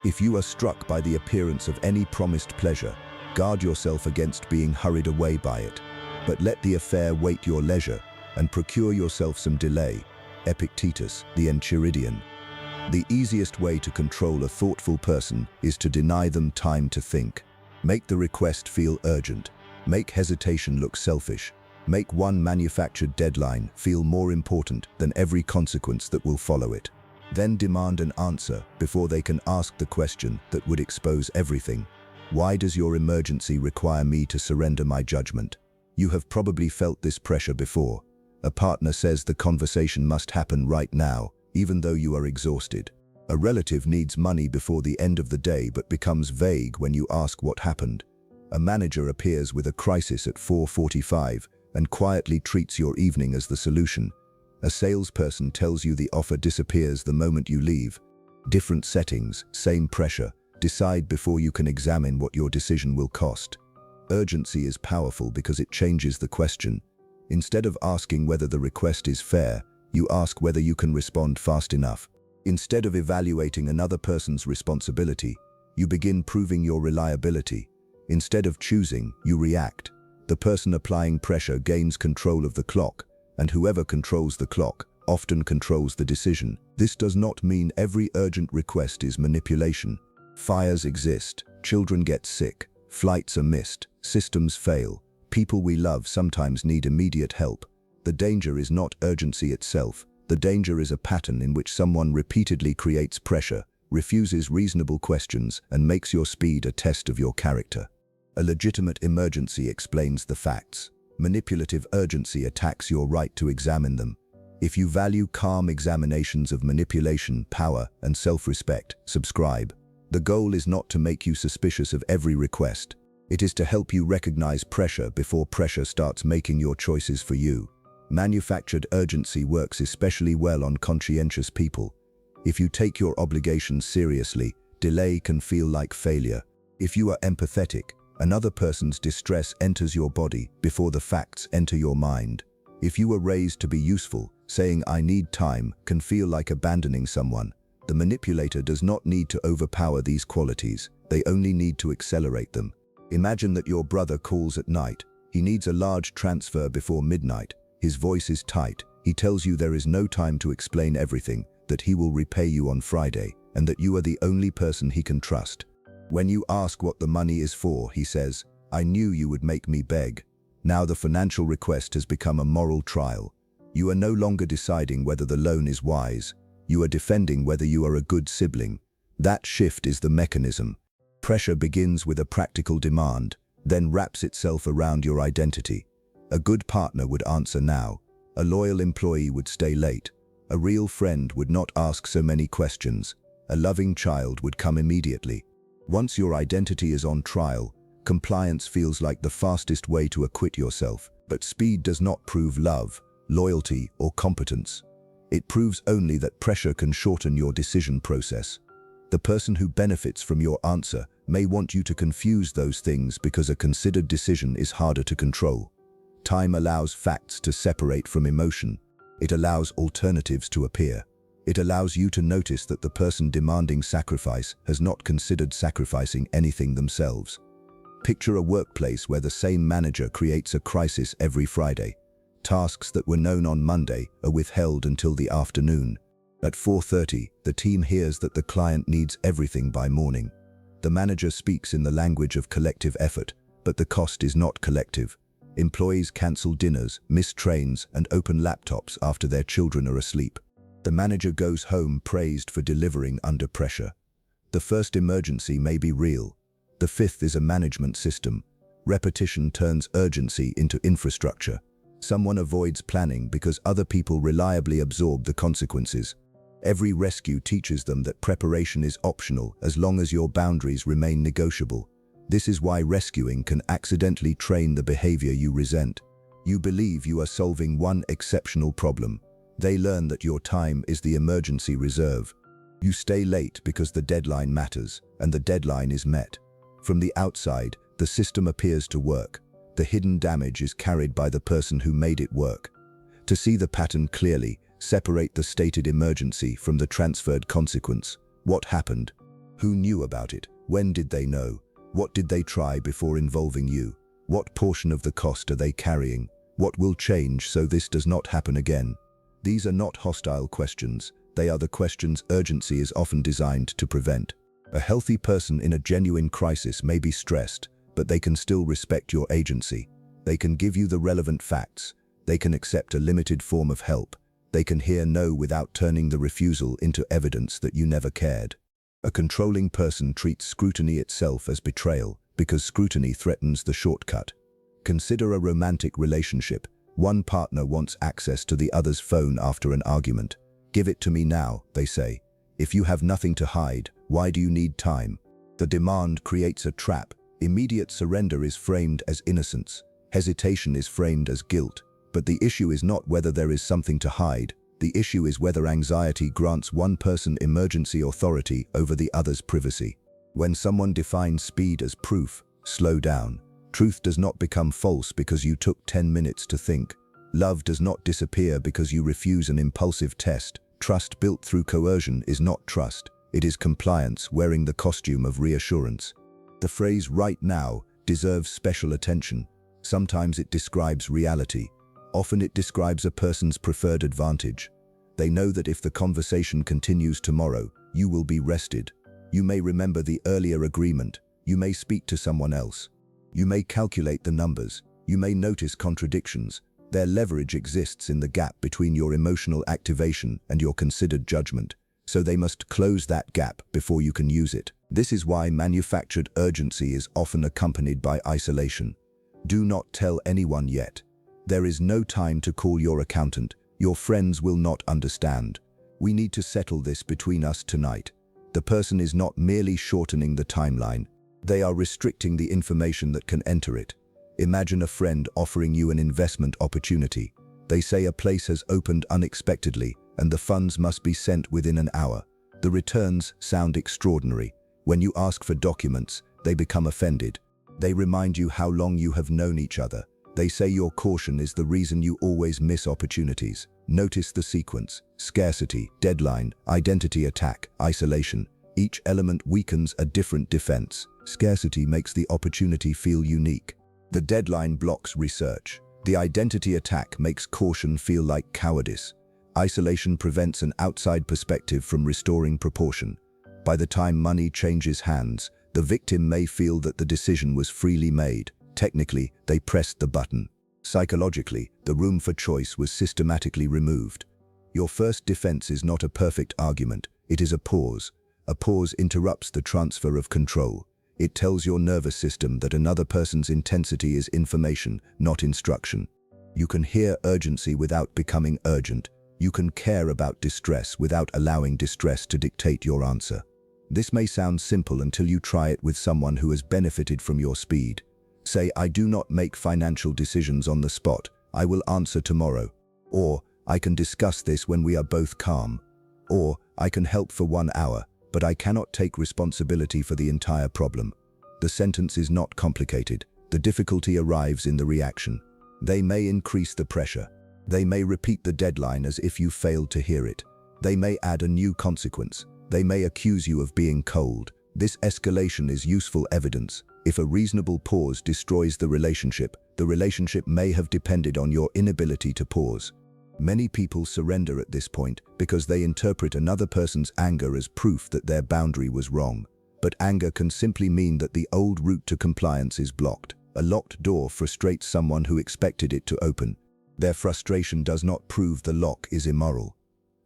If you are struck by the appearance of any promised pleasure, guard yourself against being hurried away by it. But let the affair wait your leisure, and procure yourself some delay. Epictetus, the Enchiridion. The easiest way to control a thoughtful person is to deny them time to think. Make the request feel urgent. Make hesitation look selfish. Make one manufactured deadline feel more important than every consequence that will follow it. Then demand an answer before they can ask the question that would expose everything. Why does your emergency require me to surrender my judgment? You have probably felt this pressure before. A partner says the conversation must happen right now, even though you are exhausted. A relative needs money before the end of the day but becomes vague when you ask what happened. A manager appears with a crisis at 4:45 and quietly treats your evening as the solution. A salesperson tells you the offer disappears the moment you leave. Different settings, same pressure. Decide before you can examine what your decision will cost. Urgency is powerful because it changes the question. Instead of asking whether the request is fair, you ask whether you can respond fast enough. Instead of evaluating another person's responsibility, you begin proving your reliability. Instead of choosing, you react. The person applying pressure gains control of the clock, and whoever controls the clock often controls the decision. This does not mean every urgent request is manipulation. Fires exist, children get sick, flights are missed, systems fail. People we love sometimes need immediate help. The danger is not urgency itself. The danger is a pattern in which someone repeatedly creates pressure, refuses reasonable questions, and makes your speed a test of your character. A legitimate emergency explains the facts. Manipulative urgency attacks your right to examine them. If you value calm examinations of manipulation, power, and self-respect, subscribe. The goal is not to make you suspicious of every request. It is to help you recognize pressure before pressure starts making your choices for you. Manufactured urgency works especially well on conscientious people. If you take your obligations seriously, delay can feel like failure. If you are empathetic, another person's distress enters your body before the facts enter your mind. If you were raised to be useful, saying "I need time" can feel like abandoning someone. The manipulator does not need to overpower these qualities, they only need to accelerate them. Imagine that your brother calls at night. He needs a large transfer before midnight. His voice is tight. He tells you there is no time to explain everything, that he will repay you on Friday, and that you are the only person he can trust. When you ask what the money is for, he says, "I knew you would make me beg." Now the financial request has become a moral trial. You are no longer deciding whether the loan is wise. You are defending whether you are a good sibling. That shift is the mechanism. Pressure begins with a practical demand, then wraps itself around your identity. A good partner would answer now. A loyal employee would stay late. A real friend would not ask so many questions. A loving child would come immediately. Once your identity is on trial, compliance feels like the fastest way to acquit yourself. But speed does not prove love, loyalty, or competence. It proves only that pressure can shorten your decision process. The person who benefits from your answer may want you to confuse those things because a considered decision is harder to control. Time allows facts to separate from emotion. It allows alternatives to appear. It allows you to notice that the person demanding sacrifice has not considered sacrificing anything themselves. Picture a workplace where the same manager creates a crisis every Friday. Tasks that were known on Monday are withheld until the afternoon. At 4:30, the team hears that the client needs everything by morning. The manager speaks in the language of collective effort, but the cost is not collective. Employees cancel dinners, miss trains, and open laptops after their children are asleep. The manager goes home praised for delivering under pressure. The first emergency may be real. The fifth is a management system. Repetition turns urgency into infrastructure. Someone avoids planning because other people reliably absorb the consequences. Every rescue teaches them that preparation is optional as long as your boundaries remain negotiable. This is why rescuing can accidentally train the behavior you resent. You believe you are solving one exceptional problem. They learn that your time is the emergency reserve. You stay late because the deadline matters, and the deadline is met. From the outside, the system appears to work. The hidden damage is carried by the person who made it work. To see the pattern clearly, separate the stated emergency from the transferred consequence. What happened? Who knew about it? When did they know? What did they try before involving you? What portion of the cost are they carrying? What will change so this does not happen again? These are not hostile questions. They are the questions urgency is often designed to prevent. A healthy person in a genuine crisis may be stressed, but they can still respect your agency. They can give you the relevant facts. They can accept a limited form of help. They can hear no without turning the refusal into evidence that you never cared. A controlling person treats scrutiny itself as betrayal because scrutiny threatens the shortcut. Consider a romantic relationship. One partner wants access to the other's phone after an argument. "Give it to me now," they say. "If you have nothing to hide, why do you need time?" The demand creates a trap. Immediate surrender is framed as innocence. Hesitation is framed as guilt. But the issue is not whether there is something to hide. The issue is whether anxiety grants one person emergency authority over the other's privacy. When someone defines speed as proof, slow down. Truth does not become false because you took 10 minutes to think. Love does not disappear because you refuse an impulsive test. Trust built through coercion is not trust. It is compliance wearing the costume of reassurance. The phrase "right now" deserves special attention. Sometimes it describes reality. Often it describes a person's preferred advantage. They know that if the conversation continues tomorrow, you will be rested. You may remember the earlier agreement. You may speak to someone else. You may calculate the numbers. You may notice contradictions. Their leverage exists in the gap between your emotional activation and your considered judgment. So they must close that gap before you can use it. This is why manufactured urgency is often accompanied by isolation. Do not tell anyone yet. There is no time to call your accountant. Your friends will not understand. We need to settle this between us tonight. The person is not merely shortening the timeline. They are restricting the information that can enter it. Imagine a friend offering you an investment opportunity. They say a place has opened unexpectedly and the funds must be sent within an hour. The returns sound extraordinary. When you ask for documents, they become offended. They remind you how long you have known each other. They say your caution is the reason you always miss opportunities. Notice the sequence: scarcity, deadline, identity attack, isolation. Each element weakens a different defense. Scarcity makes the opportunity feel unique. The deadline blocks research. The identity attack makes caution feel like cowardice. Isolation prevents an outside perspective from restoring proportion. By the time money changes hands, the victim may feel that the decision was freely made. Technically, they pressed the button. Psychologically, the room for choice was systematically removed. Your first defense is not a perfect argument. It is a pause. A pause interrupts the transfer of control. It tells your nervous system that another person's intensity is information, not instruction. You can hear urgency without becoming urgent. You can care about distress without allowing distress to dictate your answer. This may sound simple until you try it with someone who has benefited from your speed. Say, "I do not make financial decisions on the spot. I will answer tomorrow." Or, "I can discuss this when we are both calm." Or, "I can help for 1 hour, but I cannot take responsibility for the entire problem." The sentence is not complicated. The difficulty arrives in the reaction. They may increase the pressure. They may repeat the deadline as if you failed to hear it. They may add a new consequence. They may accuse you of being cold. This escalation is useful evidence. If a reasonable pause destroys the relationship may have depended on your inability to pause. Many people surrender at this point because they interpret another person's anger as proof that their boundary was wrong. But anger can simply mean that the old route to compliance is blocked. A locked door frustrates someone who expected it to open. Their frustration does not prove the lock is immoral.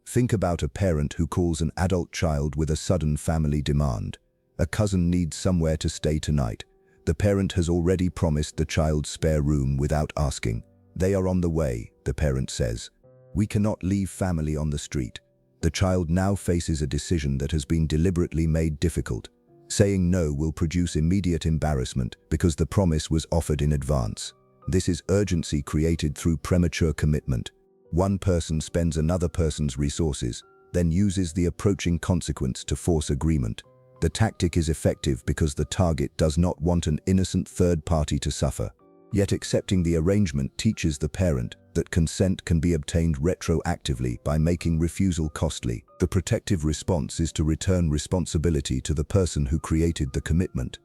Think about a parent who calls an adult child with a sudden family demand. A cousin needs somewhere to stay tonight. The parent has already promised the child's spare room without asking. "They are on the way," the parent says. "We cannot leave family on the street." The child now faces a decision that has been deliberately made difficult. Saying no will produce immediate embarrassment because the promise was offered in advance. This is urgency created through premature commitment. One person spends another person's resources, then uses the approaching consequence to force agreement. The tactic is effective because the target does not want an innocent third party to suffer. Yet accepting the arrangement teaches the parent that consent can be obtained retroactively by making refusal costly. The protective response is to return responsibility to the person who created the commitment.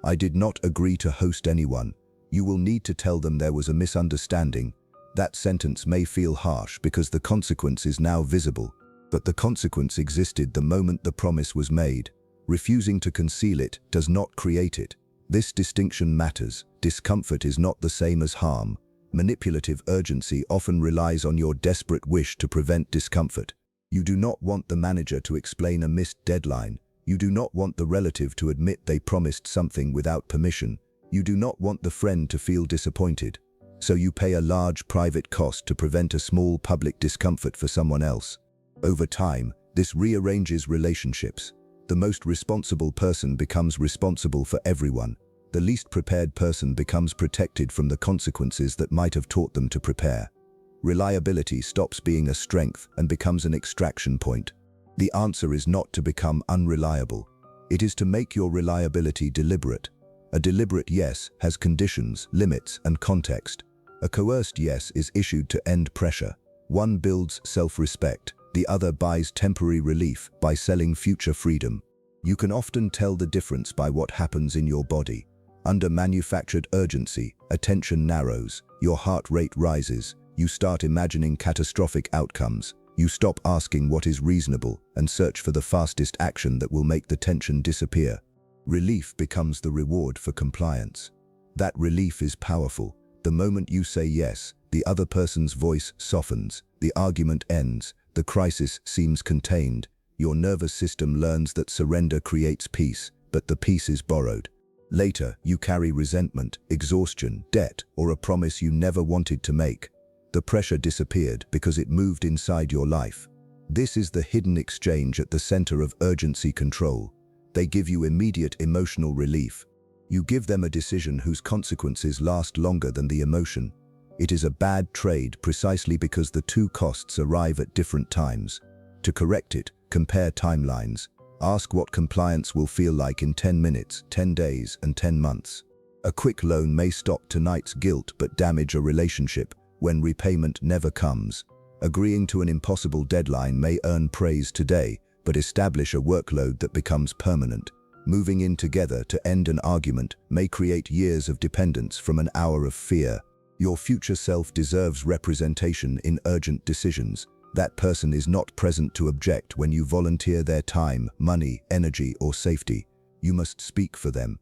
I did not agree to host anyone. You will need to tell them there was a misunderstanding. That sentence may feel harsh because the consequence is now visible, but the consequence existed the moment the promise was made. Refusing to conceal it does not create it. This distinction matters. Discomfort is not the same as harm. Manipulative urgency often relies on your desperate wish to prevent discomfort. You do not want the manager to explain a missed deadline. You do not want the relative to admit they promised something without permission. You do not want the friend to feel disappointed. So you pay a large private cost to prevent a small public discomfort for someone else. Over time, this rearranges relationships. The most responsible person becomes responsible for everyone. The least prepared person becomes protected from the consequences that might have taught them to prepare. Reliability stops being a strength and becomes an extraction point. The answer is not to become unreliable. It is to make your reliability deliberate. A deliberate yes has conditions, limits, and context. A coerced yes is issued to end pressure. One builds self-respect. The other buys temporary relief by selling future freedom. You can often tell the difference by what happens in your body. Under manufactured urgency, attention narrows, your heart rate rises, you start imagining catastrophic outcomes, you stop asking what is reasonable and search for the fastest action that will make the tension disappear. Relief becomes the reward for compliance. That relief is powerful. The moment you say yes, the other person's voice softens, the argument ends, the crisis seems contained. Your nervous system learns that surrender creates peace, but the peace is borrowed. Later, you carry resentment, exhaustion, debt, or a promise you never wanted to make. The pressure disappeared because it moved inside your life. This is the hidden exchange at the center of urgency control. They give you immediate emotional relief. You give them a decision whose consequences last longer than the emotion. It is a bad trade precisely because the two costs arrive at different times. To correct it, compare timelines. Ask what compliance will feel like in 10 minutes, 10 days, and 10 months. A quick loan may stop tonight's guilt but damage a relationship when repayment never comes. Agreeing to an impossible deadline may earn praise today but establish a workload that becomes permanent. Moving in together to end an argument may create years of dependence from an hour of fear. Your future self deserves representation in urgent decisions. That person is not present to object when you volunteer their time, money, energy, or safety. You must speak for them.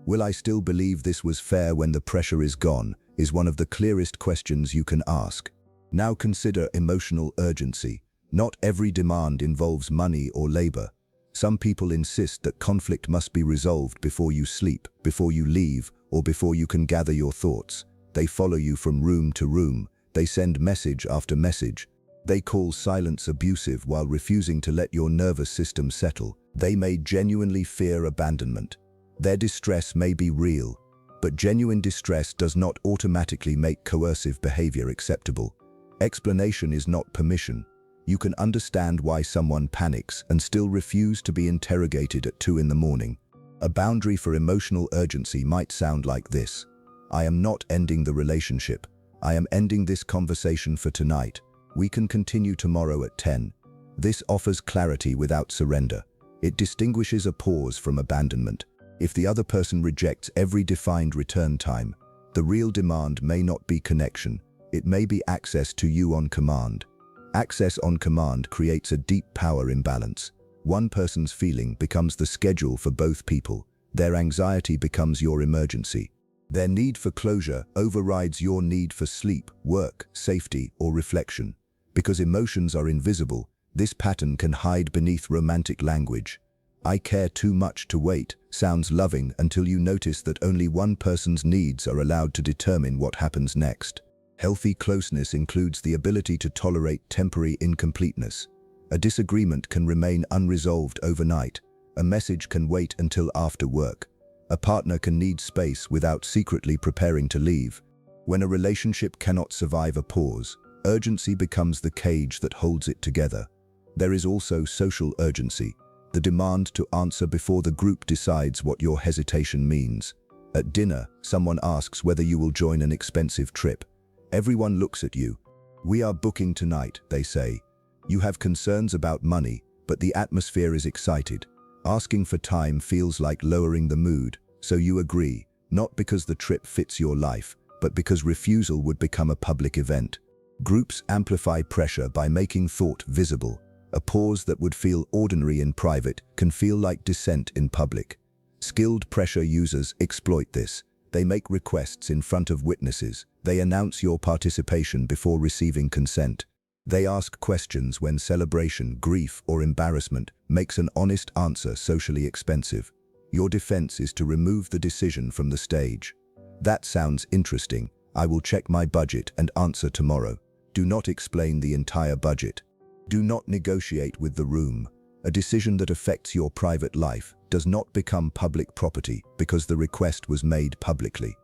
Will I still believe this was fair when the pressure is gone? Is one of the clearest questions you can ask. Now consider emotional urgency. Not every demand involves money or labor. Some people insist that conflict must be resolved before you sleep, before you leave, or before you can gather your thoughts. They follow you from room to room. They send message after message. They call silence abusive while refusing to let your nervous system settle. They may genuinely fear abandonment. Their distress may be real, but genuine distress does not automatically make coercive behavior acceptable. Explanation is not permission. You can understand why someone panics and still refuse to be interrogated at 2 in the morning. A boundary for emotional urgency might sound like this. I am not ending the relationship. I am ending this conversation for tonight. We can continue tomorrow at 10. This offers clarity without surrender. It distinguishes a pause from abandonment. If the other person rejects every defined return time, the real demand may not be connection. It may be access to you on command. Access on command creates a deep power imbalance. One person's feeling becomes the schedule for both people. Their anxiety becomes your emergency. Their need for closure overrides your need for sleep, work, safety, or reflection. Because emotions are invisible, this pattern can hide beneath romantic language. I care too much to wait sounds loving until you notice that only one person's needs are allowed to determine what happens next. Healthy closeness includes the ability to tolerate temporary incompleteness. A disagreement can remain unresolved overnight. A message can wait until after work. A partner can need space without secretly preparing to leave. When a relationship cannot survive a pause, urgency becomes the cage that holds it together. There is also social urgency, the demand to answer before the group decides what your hesitation means. At dinner, someone asks whether you will join an expensive trip. Everyone looks at you. "We are booking tonight," they say. You have concerns about money, but the atmosphere is excited. Asking for time feels like lowering the mood, so you agree, not because the trip fits your life, but because refusal would become a public event. Groups amplify pressure by making thought visible. A pause that would feel ordinary in private can feel like dissent in public. Skilled pressure users exploit this. They make requests in front of witnesses. They announce your participation before receiving consent. They ask questions when celebration, grief, or embarrassment makes an honest answer socially expensive. Your defense is to remove the decision from the stage. "That sounds interesting. I will check my budget and answer tomorrow." Do not explain the entire budget. Do not negotiate with the room. A decision that affects your private life does not become public property because the request was made publicly.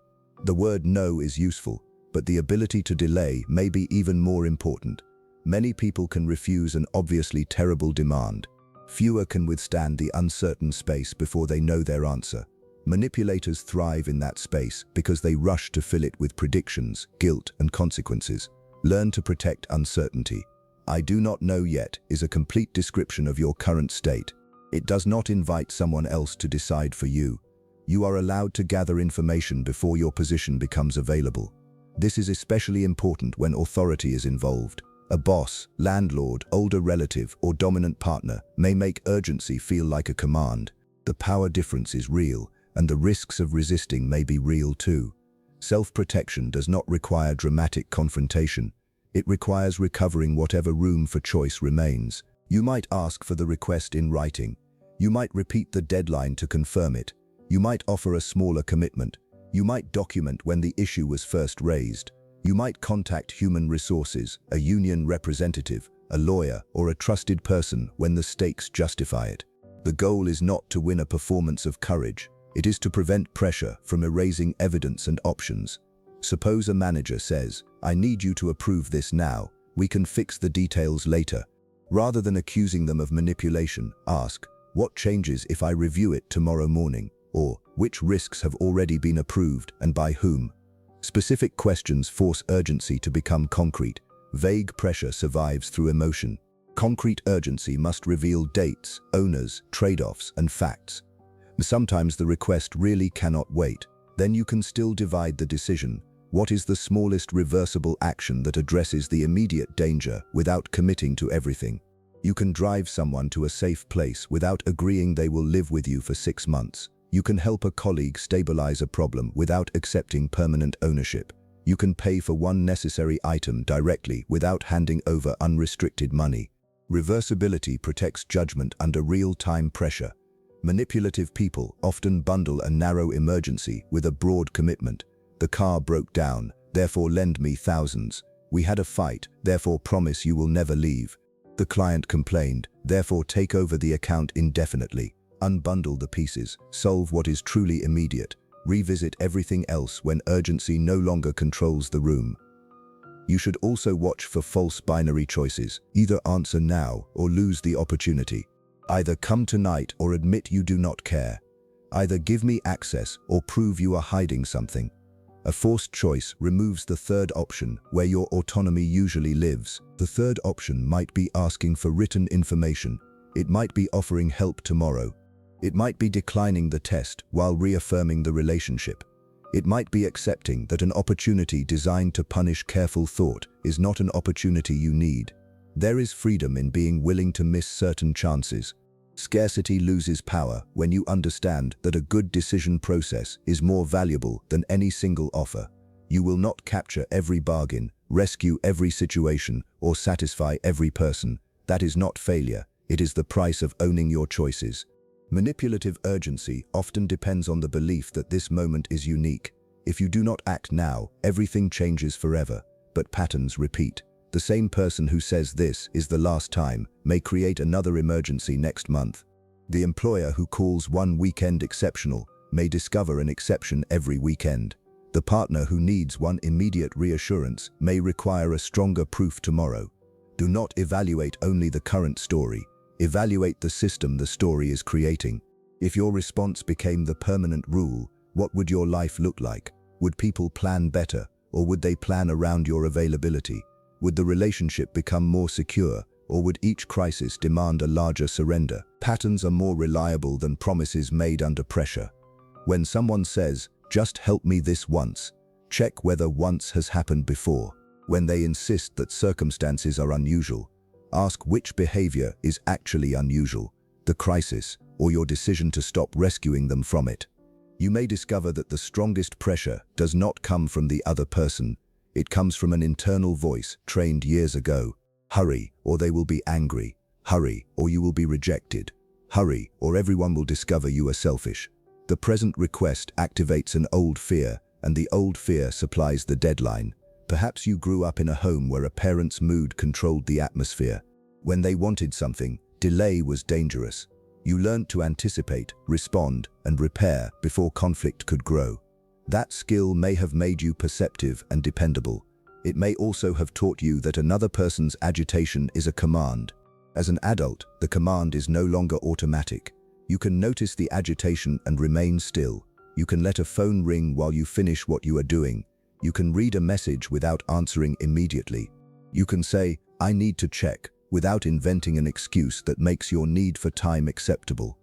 The word no is useful, but the ability to delay may be even more important. Many people can refuse an obviously terrible demand. Fewer can withstand the uncertain space before they know their answer. Manipulators thrive in that space because they rush to fill it with predictions, guilt, and consequences. Learn to protect uncertainty. "I do not know yet" is a complete description of your current state. It does not invite someone else to decide for you. You are allowed to gather information before your position becomes available. This is especially important when authority is involved. A boss, landlord, older relative, or dominant partner may make urgency feel like a command. The power difference is real, and the risks of resisting may be real too. Self-protection does not require dramatic confrontation. It requires recovering whatever room for choice remains. You might ask for the request in writing. You might repeat the deadline to confirm it. You might offer a smaller commitment. You might document when the issue was first raised. You might contact human resources, a union representative, a lawyer, or a trusted person when the stakes justify it. The goal is not to win a performance of courage. It is to prevent pressure from erasing evidence and options. Suppose a manager says, "I need you to approve this now. We can fix the details later." Rather than accusing them of manipulation, ask, "What changes if I review it tomorrow morning?" Or, "Which risks have already been approved and by whom?" Specific questions force urgency to become concrete. Vague pressure survives through emotion. Concrete urgency must reveal dates, owners, trade-offs, and facts. Sometimes the request really cannot wait. Then you can still divide the decision. What is the smallest reversible action that addresses the immediate danger without committing to everything? You can drive someone to a safe place without agreeing they will live with you for 6 months. You can help a colleague stabilize a problem without accepting permanent ownership. You can pay for one necessary item directly without handing over unrestricted money. Reversibility protects judgment under real-time pressure. Manipulative people often bundle a narrow emergency with a broad commitment. "The car broke down, therefore lend me thousands. We had a fight, therefore promise you will never leave. The client complained, therefore take over the account indefinitely." Unbundle the pieces, solve what is truly immediate, revisit everything else when urgency no longer controls the room. You should also watch for false binary choices. Either answer now or lose the opportunity. Either come tonight or admit you do not care. Either give me access or prove you are hiding something. A forced choice removes the third option, where your autonomy usually lives. The third option might be asking for written information. It might be offering help tomorrow. It might be declining the test while reaffirming the relationship. It might be accepting that an opportunity designed to punish careful thought is not an opportunity you need. There is freedom in being willing to miss certain chances. Scarcity loses power when you understand that a good decision process is more valuable than any single offer. You will not capture every bargain, rescue every situation, or satisfy every person. That is not failure. It is the price of owning your choices. Manipulative urgency often depends on the belief that this moment is unique. If you do not act now, everything changes forever, but patterns repeat. The same person who says this is the last time may create another emergency next month. The employer who calls one weekend exceptional may discover an exception every weekend. The partner who needs one immediate reassurance may require a stronger proof tomorrow. Do not evaluate only the current story. Evaluate the system the story is creating. If your response became the permanent rule, What would your life look like? Would people plan better, or would they plan around your availability? Would the relationship become more secure, or would each crisis demand a larger surrender? Patterns are more reliable than promises made under pressure. When someone says, "Just help me this once," check whether once has happened before. When they insist that circumstances are unusual, ask which behavior is actually unusual, the crisis or your decision to stop rescuing them from it. You may discover that the strongest pressure does not come from the other person. It comes from an internal voice trained years ago. Hurry, or they will be angry. Hurry, or you will be rejected. Hurry, or everyone will discover you are selfish. The present request activates an old fear, and the old fear supplies the deadline. Perhaps you grew up in a home where a parent's mood controlled the atmosphere. When they wanted something, delay was dangerous. You learned to anticipate, respond, and repair before conflict could grow. That skill may have made you perceptive and dependable. It may also have taught you that another person's agitation is a command. As an adult, the command is no longer automatic. You can notice the agitation and remain still. You can let a phone ring while you finish what you are doing. You can read a message without answering immediately. You can say, "I need to check," without inventing an excuse that makes your need for time acceptable.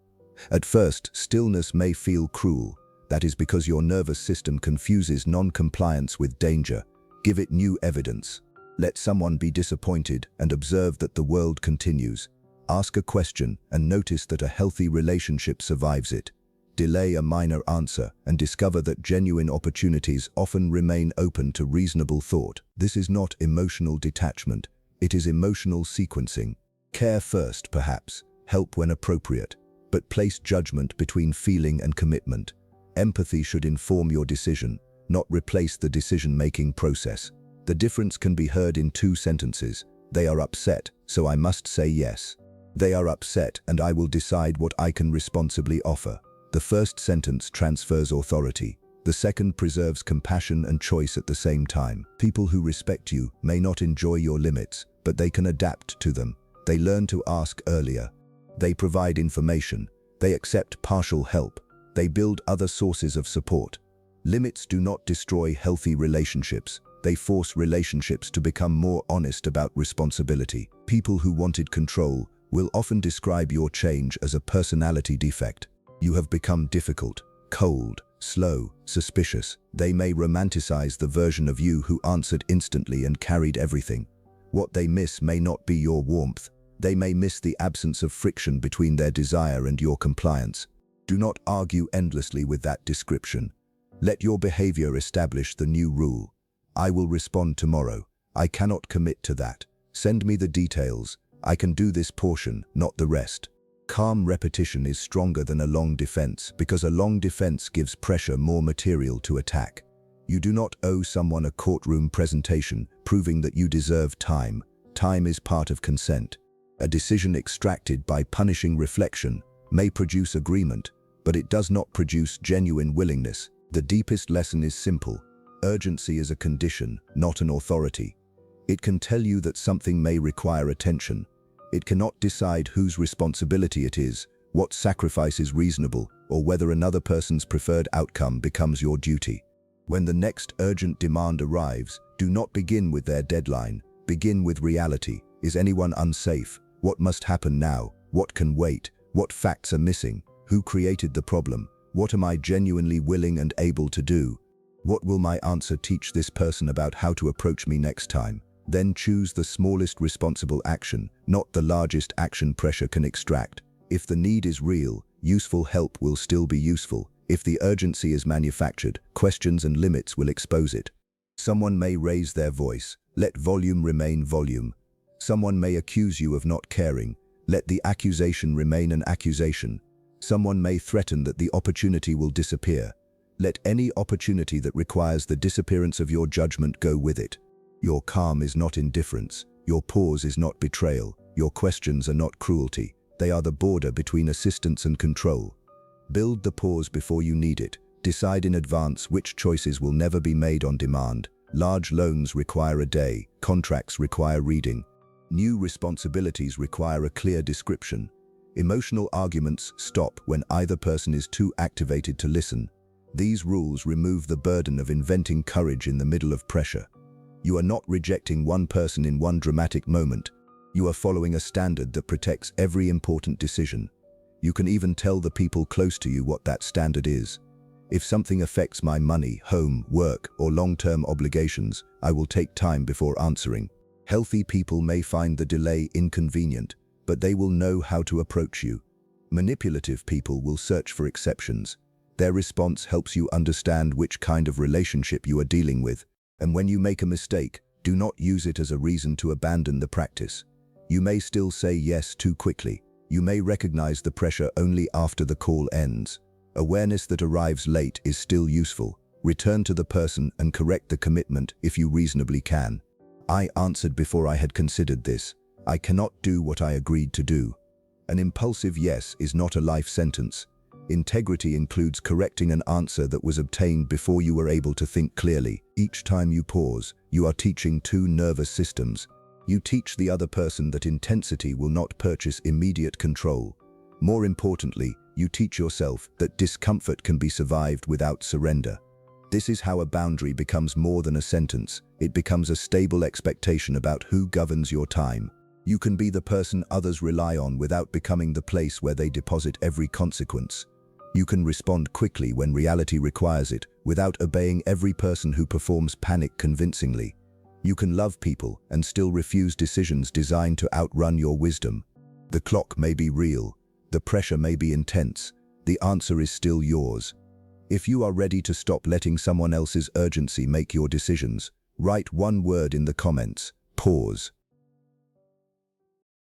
At first, stillness may feel cruel. That is because your nervous system confuses non-compliance with danger. Give it new evidence. Let someone be disappointed and observe that the world continues. Ask a question and notice that a healthy relationship survives it. Delay a minor answer and discover that genuine opportunities often remain open to reasonable thought. This is not emotional detachment. It is emotional sequencing. Care first, perhaps. Help when appropriate. But place judgment between feeling and commitment. Empathy should inform your decision, not replace the decision-making process. The difference can be heard in two sentences. They are upset, so I must say yes. They are upset, and I will decide what I can responsibly offer. The first sentence transfers authority. The second preserves compassion and choice at the same time. People who respect you may not enjoy your limits, but they can adapt to them. They learn to ask earlier. They provide information. They accept partial help. They build other sources of support. Limits do not destroy healthy relationships. They force relationships to become more honest about responsibility. People who wanted control will often describe your change as a personality defect. You have become difficult, cold, slow, suspicious. They may romanticize the version of you who answered instantly and carried everything. What they miss may not be your warmth. They may miss the absence of friction between their desire and your compliance. Do not argue endlessly with that description. Let your behavior establish the new rule. I will respond tomorrow. I cannot commit to that. Send me the details. I can do this portion, not the rest. Calm repetition is stronger than a long defense because a long defense gives pressure more material to attack. You do not owe someone a courtroom presentation proving that you deserve time. Time is part of consent. A decision extracted by punishing reflection may produce agreement, but it does not produce genuine willingness. The deepest lesson is simple. Urgency is a condition, not an authority. It can tell you that something may require attention. It cannot decide whose responsibility it is, what sacrifice is reasonable, or whether another person's preferred outcome becomes your duty. When the next urgent demand arrives, do not begin with their deadline. Begin with reality. Is anyone unsafe? What must happen now? What can wait? What facts are missing? Who created the problem? What am I genuinely willing and able to do? What will my answer teach this person about how to approach me next time? Then choose the smallest responsible action, not the largest action pressure can extract. If the need is real, useful help will still be useful. If the urgency is manufactured, questions and limits will expose it. Someone may raise their voice. Let volume remain volume. Someone may accuse you of not caring. Let the accusation remain an accusation. Someone may threaten that the opportunity will disappear. Let any opportunity that requires the disappearance of your judgment go with it. Your calm is not indifference. Your pause is not betrayal. Your questions are not cruelty. They are the border between assistance and control. Build the pause before you need it. Decide in advance which choices will never be made on demand. Large loans require a day. Contracts require reading. New responsibilities require a clear description. Emotional arguments stop when either person is too activated to listen. These rules remove the burden of inventing courage in the middle of pressure. You are not rejecting one person in one dramatic moment. You are following a standard that protects every important decision. You can even tell the people close to you what that standard is. If something affects my money, home, work, or long-term obligations, I will take time before answering. Healthy people may find the delay inconvenient, but they will know how to approach you. Manipulative people will search for exceptions. Their response helps you understand which kind of relationship you are dealing with. And when you make a mistake, do not use it as a reason to abandon the practice. You may still say yes too quickly. You may recognize the pressure only after the call ends. Awareness that arrives late is still useful. Return to the person and correct the commitment if you reasonably can. I answered before I had considered this. I cannot do what I agreed to do. An impulsive yes is not a life sentence. Integrity includes correcting an answer that was obtained before you were able to think clearly. Each time you pause, you are teaching two nervous systems. You teach the other person that intensity will not purchase immediate control. More importantly, you teach yourself that discomfort can be survived without surrender. This is how a boundary becomes more than a sentence. It becomes a stable expectation about who governs your time. You can be the person others rely on without becoming the place where they deposit every consequence. You can respond quickly when reality requires it, without obeying every person who performs panic convincingly. You can love people and still refuse decisions designed to outrun your wisdom. The clock may be real. The pressure may be intense. The answer is still yours. If you are ready to stop letting someone else's urgency make your decisions, write one word in the comments: pause.